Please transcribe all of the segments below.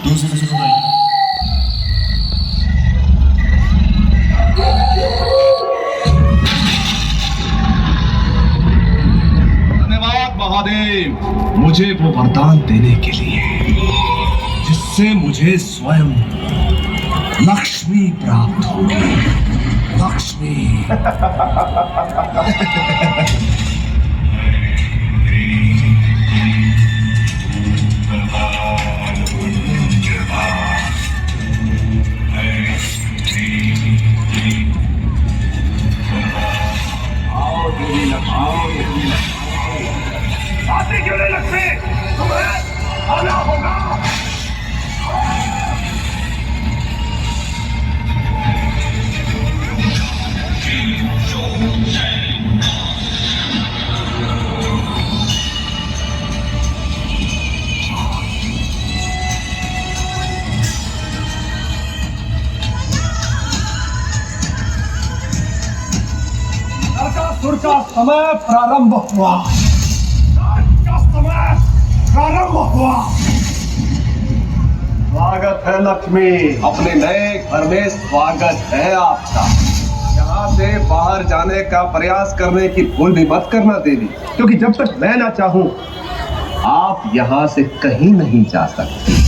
दूसरी सुनाई। धन्यवाद महादेव, मुझे वो वरदान देने के लिए जिससे मुझे स्वयं लक्ष्मी प्राप्त होगी। लक्ष्मी। आते क्यों नहीं लक्ष्मी? तुम्हें आना होगा। नरकासुर का समय प्रारंभ हुआ। स्वागत है लक्ष्मी, अपने नए घर में स्वागत है आपका। यहाँ से बाहर जाने का प्रयास करने की भूल भी मत करना देवी, क्योंकि जब तक मैं ना चाहूं आप यहाँ से कहीं नहीं जा सकते।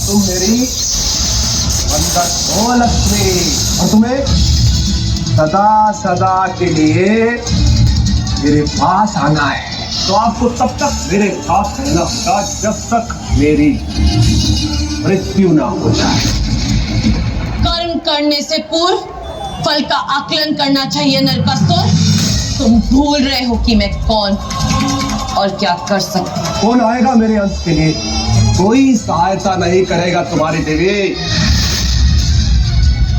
तुम मेरी बंधक हो लक्ष्मी, और तुम्हें सदा सदा के लिए मेरे पास आना है। तो आपको तब तक मेरे साथ रहना होगा जब तक मेरी मृत्यु ना हो जाए। कर्म करने से पूर्व फल का आकलन करना चाहिए नरकासुर। तुम भूल रहे हो कि मैं कौन और क्या कर सकती हूँ। कौन आएगा मेरे अंत के लिए? कोई सहायता नहीं करेगा तुम्हारी देवी,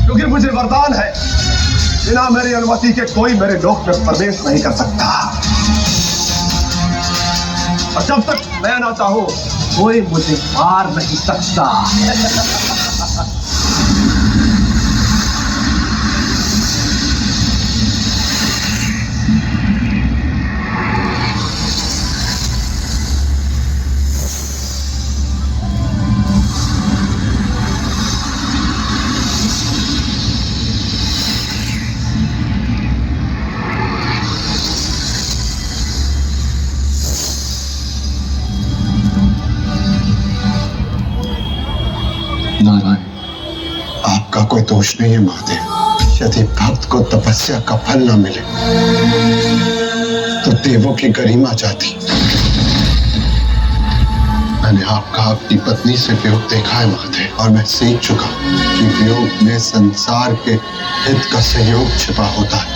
क्योंकि मुझे वरदान है, बिना मेरी अनुमति के कोई मेरे लोक में प्रवेश नहीं कर सकता। और जब तक मैं ना चाहूं कोई मुझे मार नहीं सकता। नारायण, आपका कोई दोष नहीं है महादेव। यदि भक्त को तपस्या का फल न मिले तो देवों की गरिमा जाती। मैंने आपका अपनी पत्नी से वियोग देखा है महादेव, और मैं सीख चुका कि वियोग में संसार के हित का सहयोग छिपा होता है।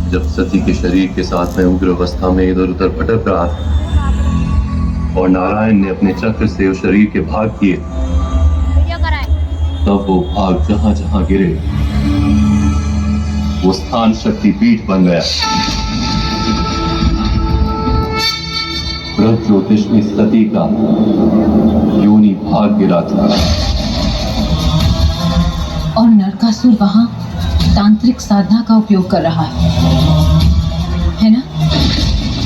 जब सती के शरीर के साथ में उग्र अवस्था में इधर उधर भटक रहा था और नारायण ने अपने चक्र से उस शरीर के भाग किए, तब वो भाग जहां जहां गिरे वो स्थान शक्तिपीठ बन गया। प्रज्योतिष में सती का योनि भाग गिरा था और नरकासुर वहां तांत्रिक साधना का उपयोग कर रहा है ना?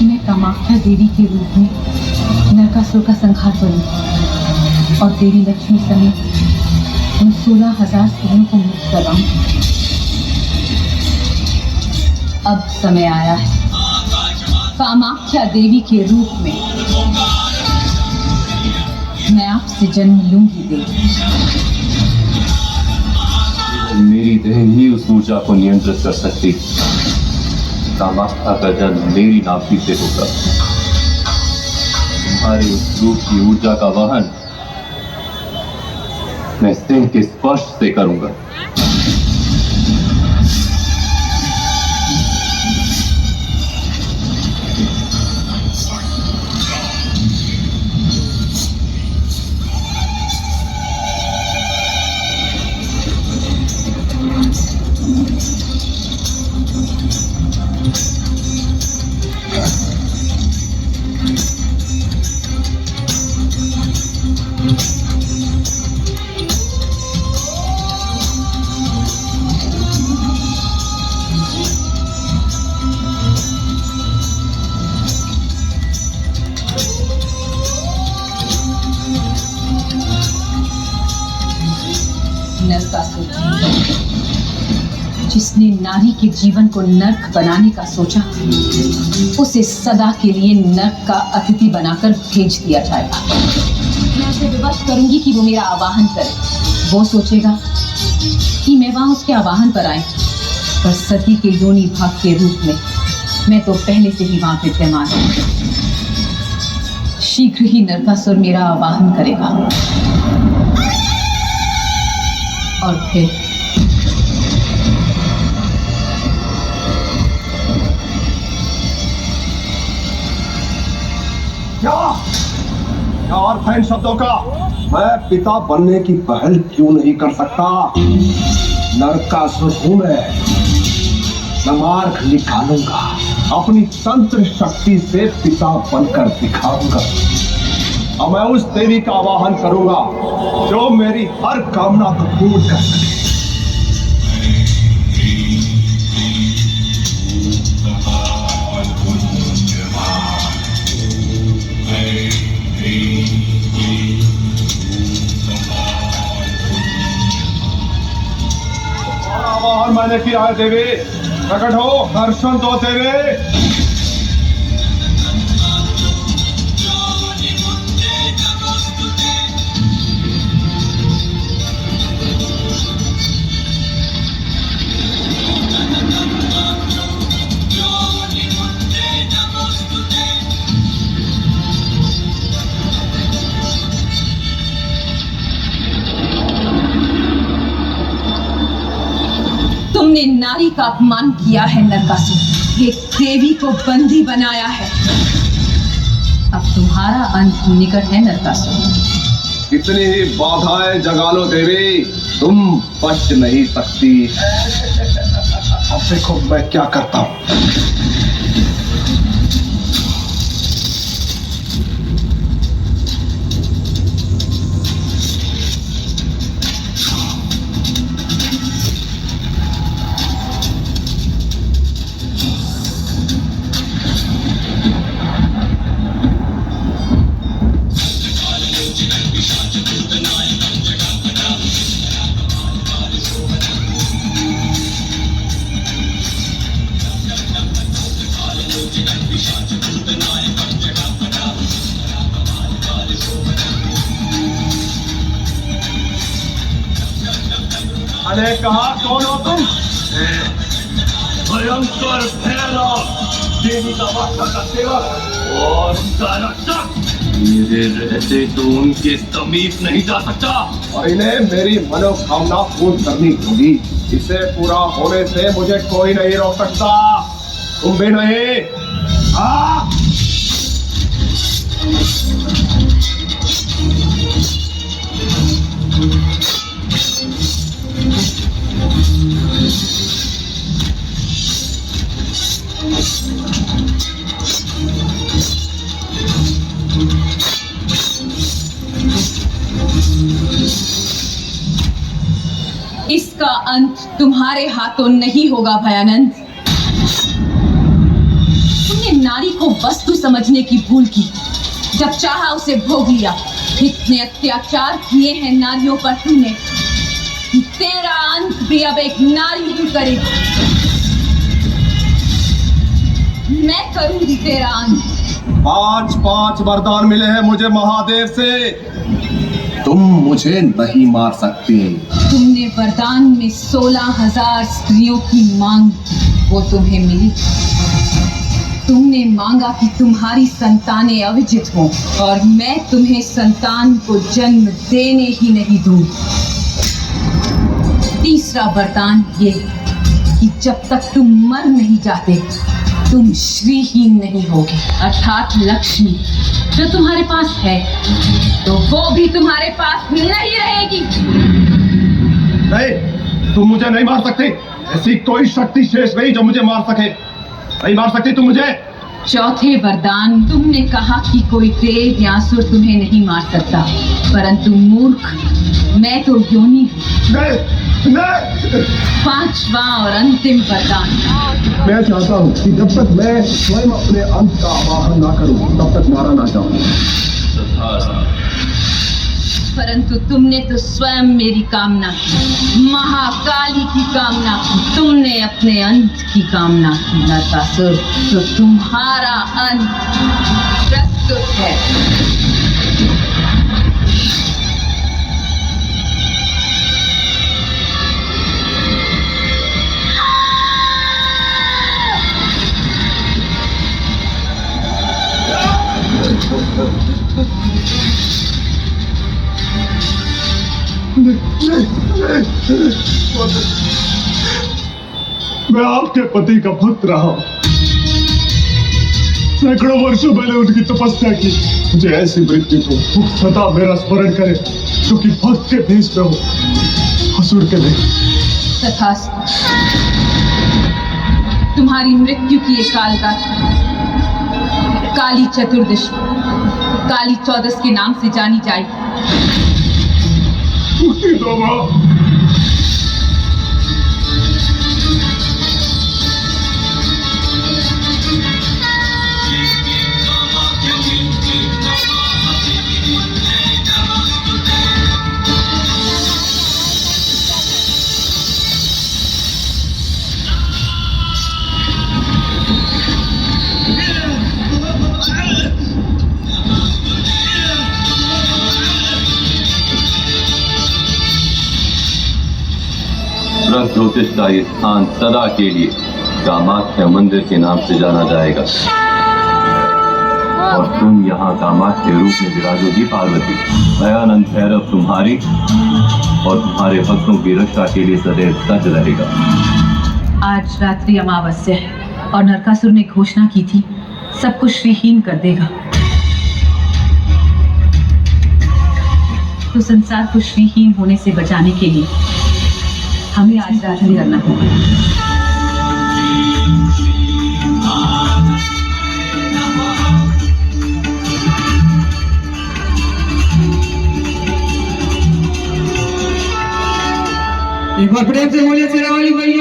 मैं कामाख्या देवी के रूप में नरकासुर का संहार करूं और देवी लक्ष्मी समेत उन 16,000 स्त्रियों को मुक्त कराऊं। अब समय आया है कामाख्या देवी के रूप में मैं आपसे जन्म लूंगी देवी। मेरी देह ही उस ऊर्जा को नियंत्रित कर सकती। कामाख्या का जन्म मेरी नाभि से होगा। तुम्हारे उस रूप की ऊर्जा का वहन मैं सिंह के स्पर्श से करूंगा। नरकासुर, जिसने नारी के जीवन को नर्क बनाने का सोचा, उसे सदा के लिए नर्क का अतिथि बनाकर भेज दिया जाएगा। मैं उसे विवश करूंगी कि वो मेरा आवाहन करे। वो सोचेगा कि मैं वहां उसके आवाहन पर आई, पर सती के योनि भाग के रूप में मैं तो पहले से ही वहां विद्यमान हूं। शीघ्र ही नरकासुर मेरा आवाहन करेगा और फिर क्या अर्थ है इन शब्दों का? मैं पिता बनने की पहल क्यों नहीं कर सकता? नरकासुर हूं मैं मार्ग निकालूंगा, अपनी तंत्र शक्ति से पिता बनकर दिखाऊंगा। और मैं उस देवी का आवाहन करूंगा जो मेरी हर कामना को पूर्ण कर सके। आवाहन मैंने किया है देवी, प्रकट हो, दर्शन दो देवी। तुमने नारी का अपमान किया है नरकासुर, एक देवी को बंदी बनाया है। अब तुम्हारा अंत निकट है नरकासुर। इतनी ही बाधाएं जगा लो देवी, तुम बच नहीं सकती। अब देखो मैं क्या करता हूं। अरे कहा कौन हो तुम? भयंकर भैरव, देवी का वास्ता का सेवक और उनका रक्षक। मेरे रहते तो उनके समीप नहीं जा सकता। और इन्हें मेरी मनोकामना पूर्ण करनी होगी। इसे पूरा होने से मुझे कोई नहीं रोक सकता, तुम भी नहीं। इसका अंत तुम्हारे हाथों नहीं होगा भयानंद। तुमने नारी को वस्तु समझने की भूल की, जब चाहा उसे भोग लिया। इतने अत्याचार किए हैं नारियों पर तुमने, तेरा अंत भी अब एक नारी ही करेगी। मैं करूंगी तेरा अंत। 5 वरदान मिले हैं मुझे महादेव से, तुम मुझे नहीं मार सकती। तुमने वरदान में 16,000 स्त्रियों की मांग, वो तुम्हें मिली। तुमने मांगा कि तुम्हारी संतानें अविजित हों और मैं तुम्हें संतान को जन्म देने ही नहीं दूं। दूसरा वरदान ये कि जब तक तुम मर नहीं जाते तुम श्रीहीन नहीं होगे, अर्थात लक्ष्मी जो तुम्हारे पास है तो वो भी तुम्हारे पास नहीं रहेगी। नहीं, तुम मुझे नहीं मार सकती। ऐसी कोई शक्ति शेष नहीं जो मुझे मार सके। नहीं मार सकती तुम मुझे। चौथे वरदान, तुमने कहा कि कोई देव या असुर तुम्हें नहीं मार सकता, परंतु मूर्ख मैं तो योनि हूँ। नहीं, नहीं। पांचवा और अंतिम वरदान, मैं चाहता हूँ कि जब तक मैं स्वयं अपने अंत का आवाहन ना करूँ तब तक मारा ना जाऊँ। परंतु तुमने तो स्वयं मेरी कामना की, महाकाली की कामना की, तुमने अपने अंत की कामना की नरकासुर, तो तुम्हारा अंत प्रस्तुत है। मैं आपके पति का भक्त रहा, सैकड़ों वर्षों मैंने उनकी तपस्या की। मुझे ऐसी मृत्यु दो सदा मेरा स्मरण करे, जो कि भक्त के भेष में हो, असुर के नहीं। तथास्तु, तुम्हारी मृत्यु की ये काल रात्रि काली चतुर्दशी, काली चौदस के नाम से जानी जाएगी। मुक्ति दो मां। ब्रह्म ज्योतिष का ये स्थान सदा के लिए कामाख्या मंदिर के नाम से जाना जाएगा और तुम यहाँ कामाख्या रूप में विराजोगी पार्वती। भयानंद भैरव तुम्हारी और तुम्हारे भक्तों की रक्षा के लिए सदैव सज्ज रहेगा। आज रात्रि अमावस्या है और नरकासुर ने घोषणा की थी सबको श्रीहीन कर देगा, तो संसार को श्रीहीन होने से बचाने के लिए हमें आज रात्रि करना होगा। एक बार प्रेम से बोलिए शेरावाली मैया।